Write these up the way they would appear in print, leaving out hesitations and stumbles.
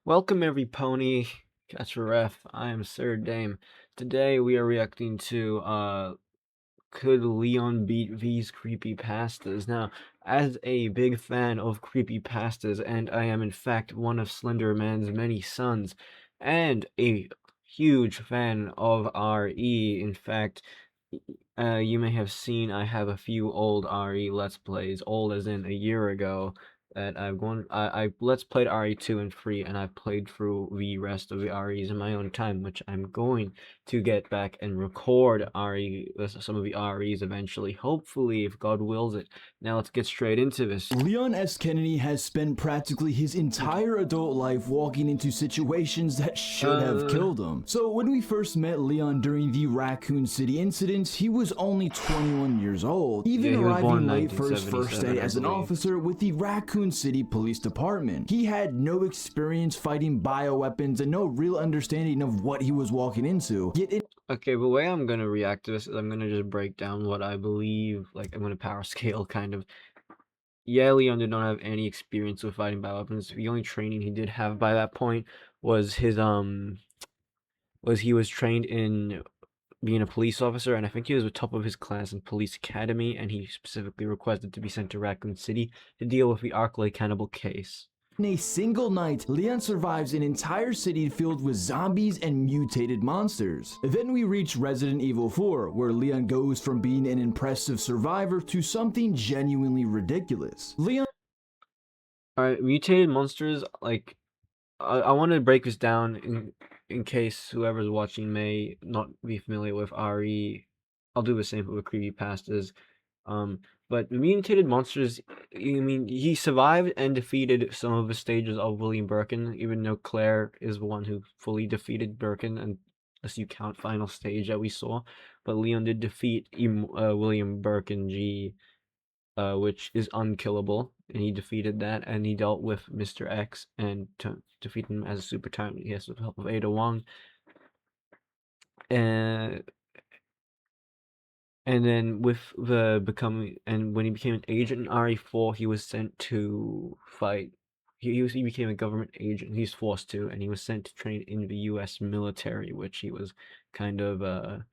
Welcome every pony, catch a ref. I am Sir Dame. Today we are reacting to could Leon beat V's creepypastas? Now, as a big fan of creepypastas, and I am in fact one of Slenderman's many sons, and a huge fan of RE. In fact, you may have seen I have a few old RE Let's Plays, old as in a year ago, that I Let's played RE2 and 3, and I've played through the rest of the REs in my own time, which I'm going to get back and record some of the REs eventually, hopefully, if God wills it. Now let's get straight into this. Leon S. Kennedy has spent practically his entire adult life walking into situations that should have killed him. So when we first met Leon during the Raccoon City incident, he was only 21 years old, even he was born arriving in late for his first 1977, day I as an believe. officer with the Raccoon City Police Department. He had no experience fighting bioweapons and no real understanding of what he was walking into. Yet Okay, the way I'm gonna react to this is I'm gonna just break down what I believe, like I'm gonna power scale kind of. Yeah, Leon did not have any experience with fighting bioweapons. The only training he did have by that point was he was trained in being a police officer, and I think he was the top of his class in police academy, and he specifically requested to be sent to Raccoon City to deal with the Arklay cannibal case. in a single night, Leon survives an entire city filled with zombies and mutated monsters. Then we reach Resident Evil 4, where Leon goes from being an impressive survivor to something genuinely ridiculous. Leon Alright, mutated monsters, like, I want to break this down in case whoever's watching may not be familiar with RE. I'll do the same with creepypastas. But the mutated monsters, I mean, he survived and defeated some of the stages of William Birkin, even though Claire is the one who fully defeated Birkin, unless you count final stage that we saw. But Leon did defeat William Birkin G, which is unkillable, and he defeated that, and he dealt with Mr. X and defeated him as a super tyrant. Yes, with the help of Ada Wong. And then with when he became an agent in RE4, he was sent to fight. He became a government agent. He's forced to, and he was sent to train in the U.S. military, which he was kind of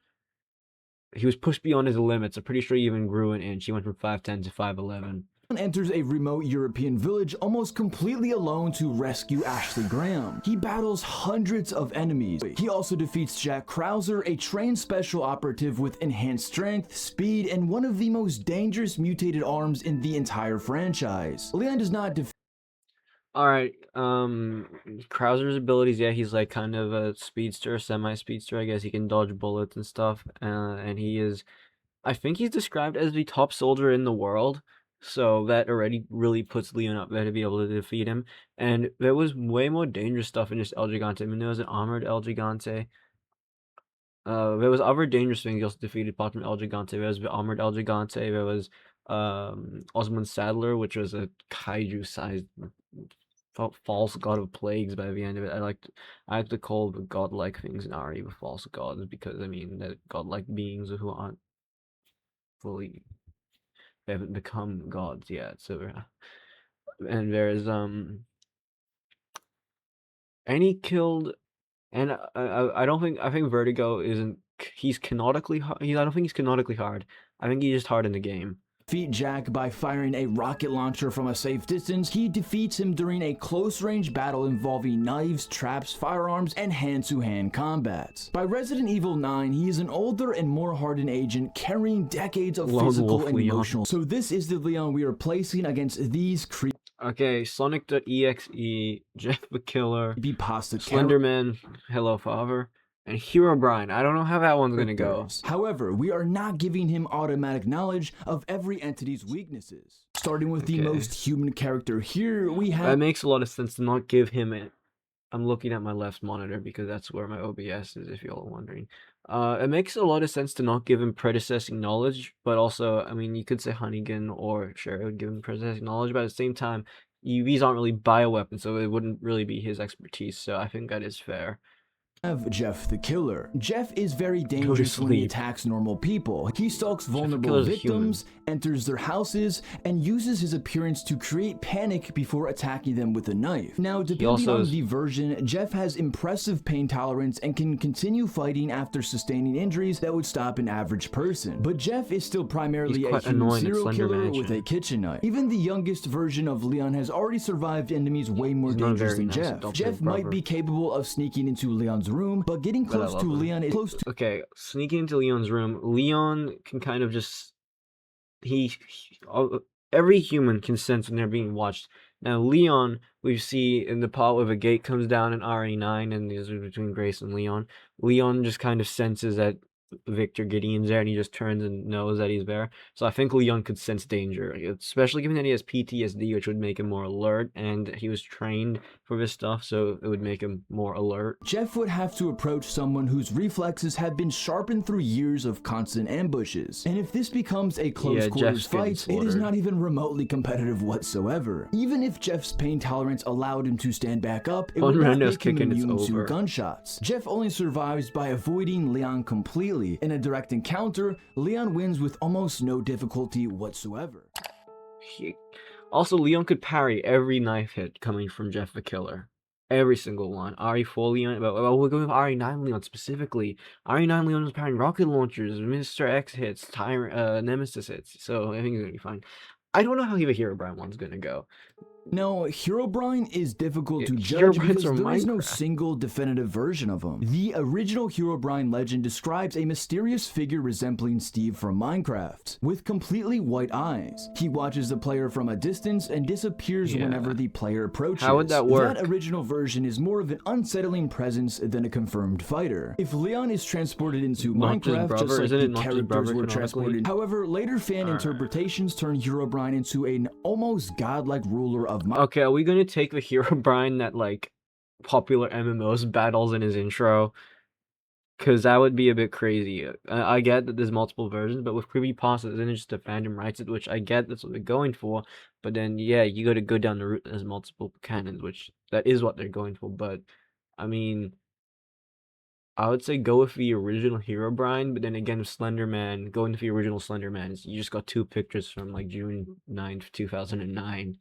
he was pushed beyond his limits. I'm pretty sure he even grew an inch. He went from 5'10" to 5'11". enters a remote European village almost completely alone to rescue Ashley Graham. He battles hundreds of enemies. He also defeats Jack Krauser, a trained special operative with enhanced strength, speed, and one of the most dangerous mutated arms in the entire franchise. Leon does not defeat Alright, Krauser's abilities, yeah, he's like kind of a speedster, semi-speedster, I guess. He can dodge bullets and stuff, and I think he's described as the top soldier in the world, so that already really puts Leon up there to be able to defeat him. And there was way more dangerous stuff in just El Gigante. I mean, there was an armored El Gigante. There was other dangerous things he also defeated apart from El Gigante. There was the armored El Gigante. There was Osmond Sadler, which was a kaiju-sized false god of plagues by the end of it. I like to call the godlike things in RE the false gods, because I mean they're godlike beings who aren't fully, they haven't become gods yet. So and there's and he killed, and I think Vertigo isn't, he's canonically hard. I don't think he's canonically hard. I think he's just hard in the game. Jack by firing a rocket launcher from a safe distance. He defeats him during a close-range battle involving knives, traps, firearms, and hand-to-hand combat. By Resident Evil 9, he is an older and more hardened agent carrying decades of physical and emotional. So this is the Leon we are placing against these Okay, Sonic.exe, Jeff the Killer, creepypasta Slenderman, Hello Father, and Hero Brian. I don't know how that one's gonna go. However, we are not giving him automatic knowledge of every entity's weaknesses. Starting with the most human character here, we have... That makes a lot of sense to not give him it. I'm looking at my left monitor because that's where my OBS is, if y'all are wondering. It makes a lot of sense to not give him predecessing knowledge, but also, I mean, you could say Hunnigan or Sherry would give him predecessing knowledge, but at the same time, these aren't really bioweapons, so it wouldn't really be his expertise, so I think that is fair. Have Jeff the Killer. Jeff is very Go to dangerous when he sleep. attacks normal people. He stalks the vulnerable Killer's a human. victims, enters their houses, and uses his appearance to create panic before attacking them with a knife. Now, depending also on is- the version, Jeff has impressive pain tolerance and can continue fighting after sustaining injuries that would stop an average person. But Jeff is still primarily He's a quite human annoying at serial Slender killer Mansion. with a kitchen knife. Even the youngest version of Leon has already survived enemies way more He's not dangerous very than nice Jeff. adoptive Jeff might brother. be capable of sneaking into Leon's room, but getting But I close love to him. Leon is close to Okay, sneaking into Leon's room. Leon can kind of just every human can sense when they're being watched. Now, Leon, we see in the part where the gate comes down in RE9, and these are between Grace and Leon. Leon just kind of senses that Victor Gideon's there, and he just turns and knows that he's there. So I think Leon could sense danger, especially given that he has PTSD, which would make him more alert, and he was trained for this stuff, so it would make him more alert. Jeff would have to approach someone whose reflexes have been sharpened through years of constant ambushes. And if this becomes a close Yeah, quarters Jeff's getting fight, it is slaughtered. not even remotely competitive whatsoever. Even if Jeff's pain tolerance allowed him to stand back up, it would One not Rendo's make him kicking, it's immune to over. gunshots. Jeff only survives by avoiding Leon completely. In a direct encounter, Leon wins with almost no difficulty whatsoever. Also, Leon could parry every knife hit coming from Jeff the Killer. Every single one. RE4 Leon, but we're going with RE9 Leon specifically. RE9 Leon was parrying rocket launchers, Mr. X hits, Nemesis hits, so I think he's gonna be fine. I don't know how the Herobrine one's gonna go. No, Herobrine is difficult to judge Herobrines because are there is no Minecraft. single definitive version of him. The original Herobrine legend describes a mysterious figure resembling Steve from Minecraft, with completely white eyes. He watches the player from a distance and disappears Yeah. whenever the player approaches. How would that work? That original version is more of an unsettling presence than a confirmed fighter. If Leon is transported into Not his Minecraft, brother? just like Isn't the it not his characters brother were canonically? transported. However, later fan interpretations turn Herobrine into an almost godlike ruler of Minecraft. Okay, are we gonna take the Herobrine that, like, popular MMOs battles in his intro? Because that would be a bit crazy. I get that there's multiple versions, but with creepypastas, isn't it just a fandom writes it, which I get that's what they're going for. But then, yeah, you gotta go down the route that there's multiple canons, which that is what they're going for. But, I mean, I would say go with the original Herobrine, but then again, with Slenderman, going with the original Slenderman, you just got 2 pictures from, like, June 9th, 2009.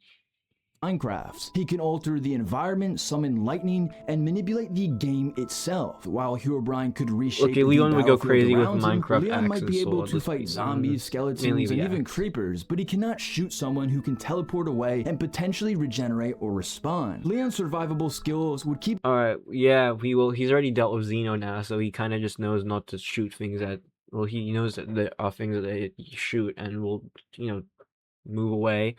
Minecraft. He can alter the environment, summon lightning, and manipulate the game itself. While Herobrine could reshape Okay, the Leon would go battlefield crazy with around him, Minecraft Leon axe might and be able sword, to let's be fight honest. zombies, skeletons, Mainly and the even axe. creepers, but he cannot shoot someone who can teleport away and potentially regenerate or respawn. Leon's survivable skills would keep Alright, yeah, he's already dealt with Xeno now, so he kind of just knows not to shoot things that, well, he knows that there are things that they shoot and will, move away.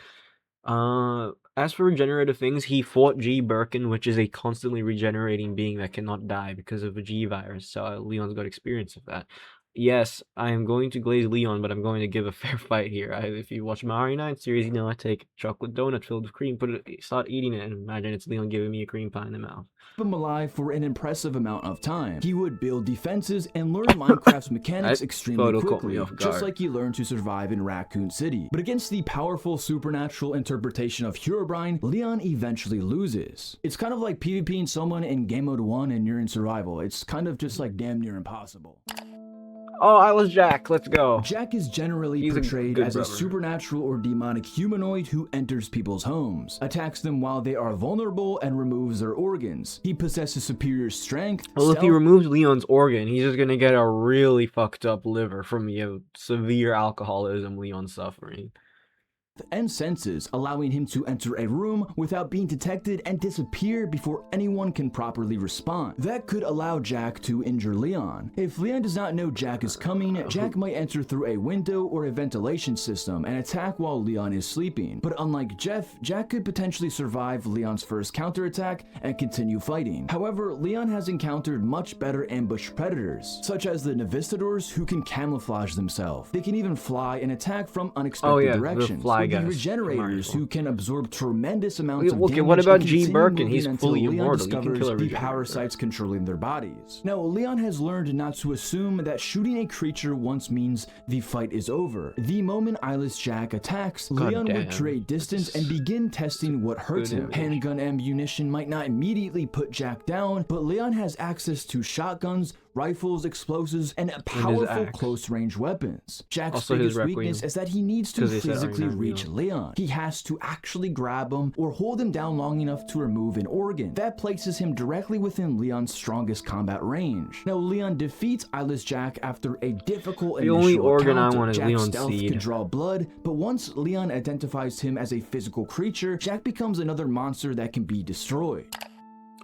As for regenerative things, he fought G. Birkin, which is a constantly regenerating being that cannot die because of the G virus, so Leon's got experience of that. Yes, I am going to glaze Leon, but I'm going to give a fair fight here. If you watch my RE9 series, you know I take a chocolate donut filled with cream, start eating it, and imagine it's Leon giving me a cream pie in the mouth. him alive for an impressive amount of time. He would build defenses and learn Minecraft's mechanics That extremely photo caught me quickly, off just guard. like he learned to survive in Raccoon City. But against the powerful supernatural interpretation of Herobrine, Leon eventually loses. It's kind of like PvPing someone in Game Mode 1 and you're in survival. It's kind of just like damn near impossible. Oh, I was Jack. Let's go. Jack is generally He's a portrayed good as a brother. supernatural or demonic humanoid who enters people's homes, attacks them while they are vulnerable, and removes their organs. He possesses superior strength, Well, if he stealth, removes Leon's organ, he's just gonna get a really fucked up liver from severe alcoholism Leon's suffering. and senses, allowing him to enter a room without being detected and disappear before anyone can properly respond. That could allow Jack to injure Leon. If Leon does not know Jack is coming, Jack might enter through a window or a ventilation system and attack while Leon is sleeping. But unlike Jeff, Jack could potentially survive Leon's first counterattack and continue fighting. However, Leon has encountered much better ambush predators, such as the Navistadors, who can camouflage themselves. They can even fly and attack from unexpected Oh yeah, directions, the fly the guess. Might Regenerators, as well. who can absorb tremendous amounts of Okay, damage what about and G. continue Birkin? moving He's until fully Leon immortal. He can discovers kill a the Regenerator. parasites controlling their bodies. Now, Leon has learned not to assume that shooting a creature once means the fight is over. The moment Eyeless Jack attacks, Leon would create distance and begin testing what hurts him. Handgun ammunition might not immediately put Jack down, but Leon has access to shotguns, rifles, explosives, and powerful close-range weapons. Jack's biggest weakness is that he needs to physically reach Leon. He has to actually grab him or hold him down long enough to remove an organ. That places him directly within Leon's strongest combat range. Now, Leon defeats Eyeless Jack after a difficult initial only organ encounter. I want is Jack's Leon's stealth seed. can draw blood, but once Leon identifies him as a physical creature, Jack becomes another monster that can be destroyed.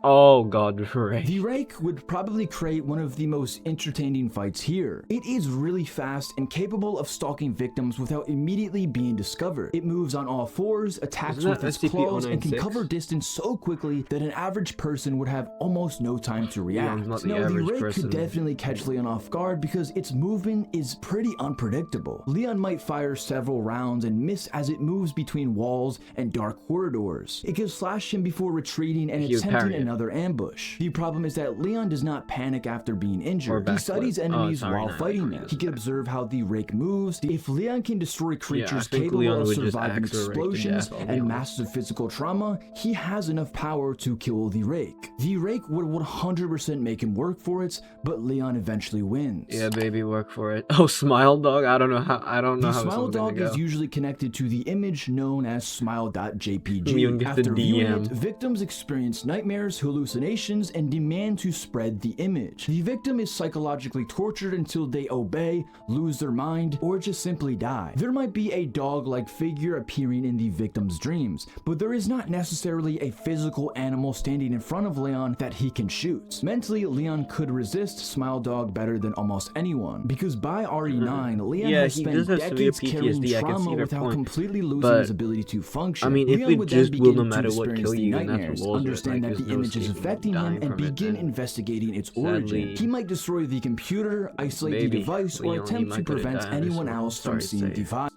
Oh god, Rake. The Rake would probably create one of the most entertaining fights here. It is really fast and capable of stalking victims without immediately being discovered. It moves on all fours, attacks with its claws, and can cover distance so quickly that an average person would have almost no time to react. Now, the Rake could definitely catch Leon off guard because its movement is pretty unpredictable. Leon might fire several rounds and miss as it moves between walls and dark corridors. It could slash him before retreating and attempting another ambush. The problem is that Leon does not panic after being injured. He studies enemies while fighting them. He can observe how the Rake moves. If Leon can destroy creatures capable of surviving explosions and massive physical trauma, he has enough power to kill the Rake. The Rake would 100% make him work for it, but Leon eventually wins. Yeah, baby, work for it. Oh, Smile Dog? I don't know how The Smile Dog is usually connected to the image known as smile.jpg. After viewing it, victims experience nightmares, hallucinations, and demand to spread the image. The victim is psychologically tortured until they obey, lose their mind, or just simply die. There might be a dog-like figure appearing in the victim's dreams, but there is not necessarily a physical animal standing in front of Leon that he can shoot. Mentally, Leon could resist Smile Dog better than almost anyone, because by RE9, Leon has spent decades carrying trauma without completely losing his ability to function. I mean, if Leon it would just then will begin no to matter what experience kill the you, and that's nightmares, what understand that the image is affecting him, and begin investigating its origin. He might destroy the computer, isolate the device, or attempt to prevent anyone else from seeing the device.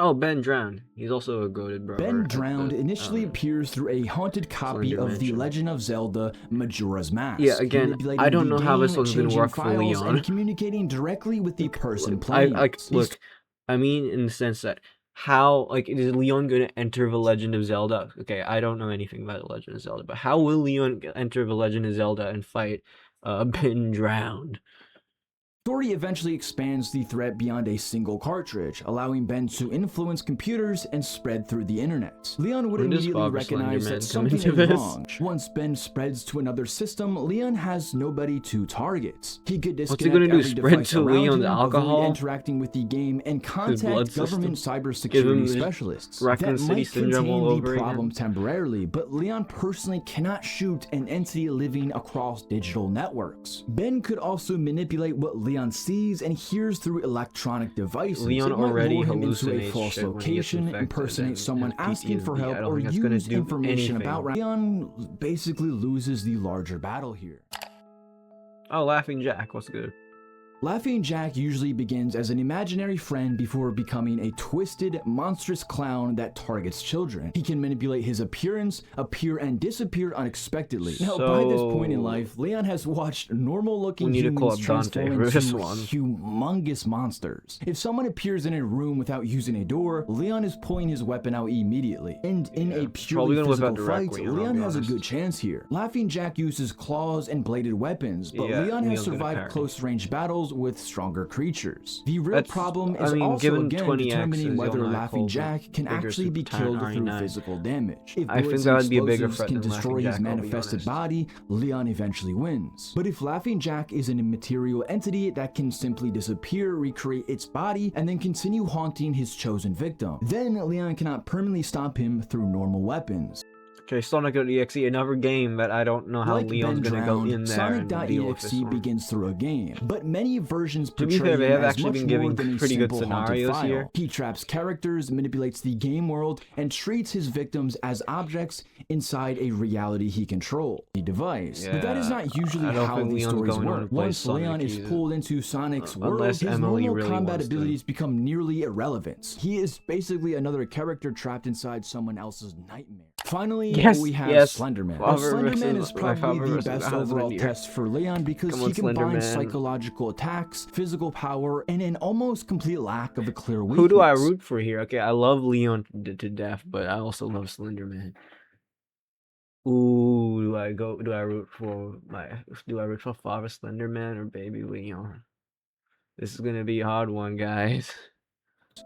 Oh, Ben Drowned. He's also a goated brother. Ben Drowned initially appears through a haunted copy of The Legend of Zelda Majora's Mask. Yeah, again, I don't know how this one's gonna work for Leon. And communicating directly with the person playing. Look, I mean, in the sense that how, like, is Leon going to enter The Legend of Zelda? Okay, I don't know anything about The Legend of Zelda, but how will Leon enter The Legend of Zelda and fight Ben Drowned? Story eventually expands the threat beyond a single cartridge, allowing Ben to influence computers and spread through the internet. Leon would immediately recognize that something is wrong. Once Ben spreads to another system, Leon has nobody to target. He could disconnect every device around him, avoid interacting with the game, and contact government cybersecurity specialists. That might contain the problem temporarily, but Leon personally cannot shoot an entity living across digital networks. Ben could also manipulate what Leon sees and hears through electronic devices. Leon already lure him into a false location, impersonate someone asking for help, or use information about Leon basically loses the larger battle here. Oh, Laughing Jack, what's good? Laughing Jack usually begins as an imaginary friend before becoming a twisted, monstrous clown that targets children. He can manipulate his appearance, appear and disappear unexpectedly. Now, by this point in life, Leon has watched normal-looking humans transform into humongous monsters. If someone appears in a room without using a door, Leon is pulling his weapon out immediately. And in a purely physical fight, Leon has a good chance here. Laughing Jack uses claws and bladed weapons, but Leon has survived close-range battles with stronger creatures. The real problem is also again determining whether Laughing Jack can actually be killed through physical damage. If bullets and explosives can destroy his manifested body, Leon eventually wins. But if Laughing Jack is an immaterial entity that can simply disappear, recreate its body, and then continue haunting his chosen victim, then Leon cannot permanently stop him through normal weapons. Okay, Sonic.exe, another game that I don't know how Like Leon's Ben gonna go Drowned, in there and deal with this Sonic.exe one. begins through a game, but many versions To be portray fair, they him have as actually much been more giving than a pretty good simple haunted scenarios file. here. He traps characters, manipulates the game world, and treats his victims as objects inside a reality he controls, the device. But that is Yeah, not usually I don't how think these Leon's stories going on to work. play Once Sonic. Leon is pulled into Sonic's world, Unless his Emily normal really combat wants to. abilities become nearly irrelevant. He is basically another character trapped inside someone else's nightmare. Finally, we have Slenderman. Now, Slenderman is probably the best overall test for Leon because he combines psychological attacks, physical power, and an almost complete lack of a clear weakness. Who do I root for here? Okay, I love Leon to death, but I also love Slenderman. Ooh, do I root for Father Slenderman or Baby Leon? This is gonna be a hard one, guys.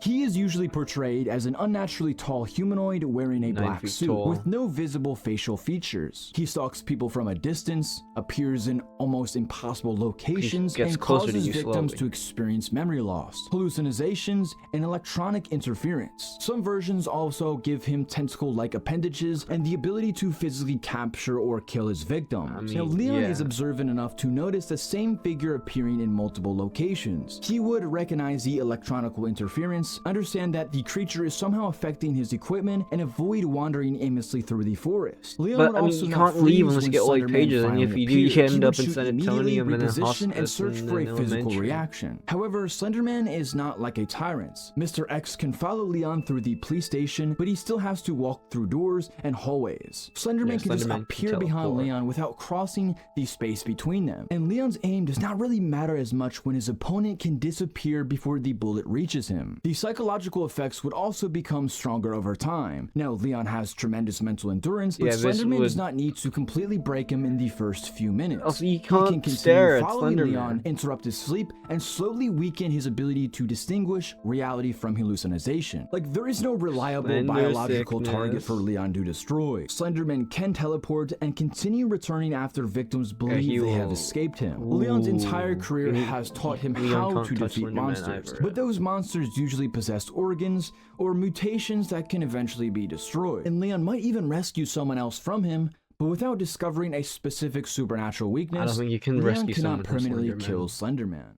He is usually portrayed as an unnaturally tall humanoid wearing a black suit with no visible facial features. He stalks people from a distance, appears in almost impossible locations, and causes victims to experience memory loss, hallucinations, and electronic interference. Some versions also give him tentacle-like appendages and the ability to physically capture or kill his victims. Now, Leon is observant enough to notice the same figure appearing in multiple locations. He would recognize the electronical interference, understand that the creature is somehow affecting his equipment, and avoid wandering aimlessly through the forest. Leon would also you not can't leave freeze unless you when get all 8 pages, and if you do, you end up in shoot sanitarium and a reposition, and hospice search for a physical elementary. reaction. However, Slenderman is not like a tyrant. Mr. X can follow Leon through the police station, but he still has to walk through doors and hallways. Slenderman can just appear behind Leon without crossing the space between them. And Leon's aim does not really matter as much when his opponent can disappear before the bullet reaches him. The psychological effects would also become stronger over time. Now, Leon has tremendous mental endurance, but Slenderman does not need to completely break him in the first few minutes. Also, you He can can't continue stare at following Slenderman. Leon, interrupt his sleep, and slowly weaken his ability to distinguish reality from hallucination. Like, there is no reliable biological target for Leon to destroy. Slenderman can teleport and continue returning after victims believe they have escaped him. Leon's entire career has taught him how to defeat monsters, but those monsters usually possess organs or mutations that can eventually be destroyed. And Leon might even rescue someone else from him, but without discovering a specific supernatural weakness, I don't think you can Leon rescue someone cannot from permanently Slenderman. kill Slenderman.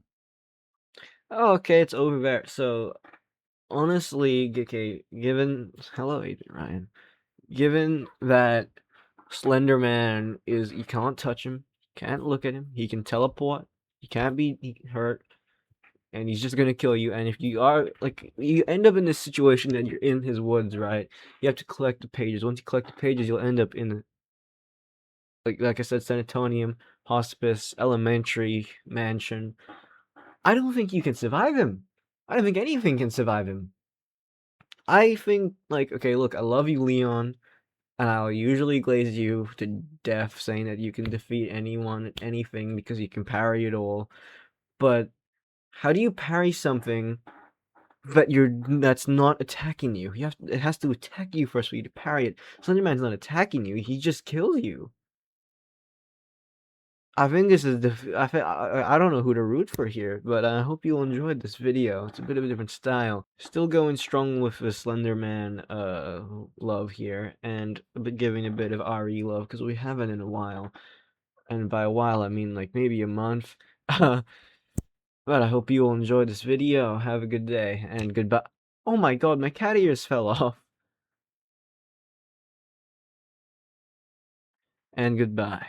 Oh, okay, it's over there. So, honestly, okay, hello, Agent Ryan. Given that Slenderman you can't touch him, can't look at him, he can teleport, he can't be hurt, and he's just gonna kill you. And if you are, like, you end up in this situation that you're in his woods, right? You have to collect the pages. Once you collect the pages, you'll end up in, like I said, sanitarium, hospice, elementary, mansion. I don't think you can survive him. I don't think anything can survive him. I think, like, okay, look, I love you, Leon, and I'll usually glaze you to death saying that you can defeat anyone, anything, because you can parry it all. But how do you parry something that's not attacking you? It has to attack you first for you to parry it. Slenderman's not attacking you, he just kills you. I think this is I don't know who to root for here, but I hope you enjoyed this video. It's a bit of a different style. Still going strong with the Slenderman love here, and giving a bit of RE love because we haven't in a while. And by a while I mean like maybe a month. But I hope you all enjoyed this video. Have a good day and goodbye. Oh my god, my cat ears fell off. And goodbye.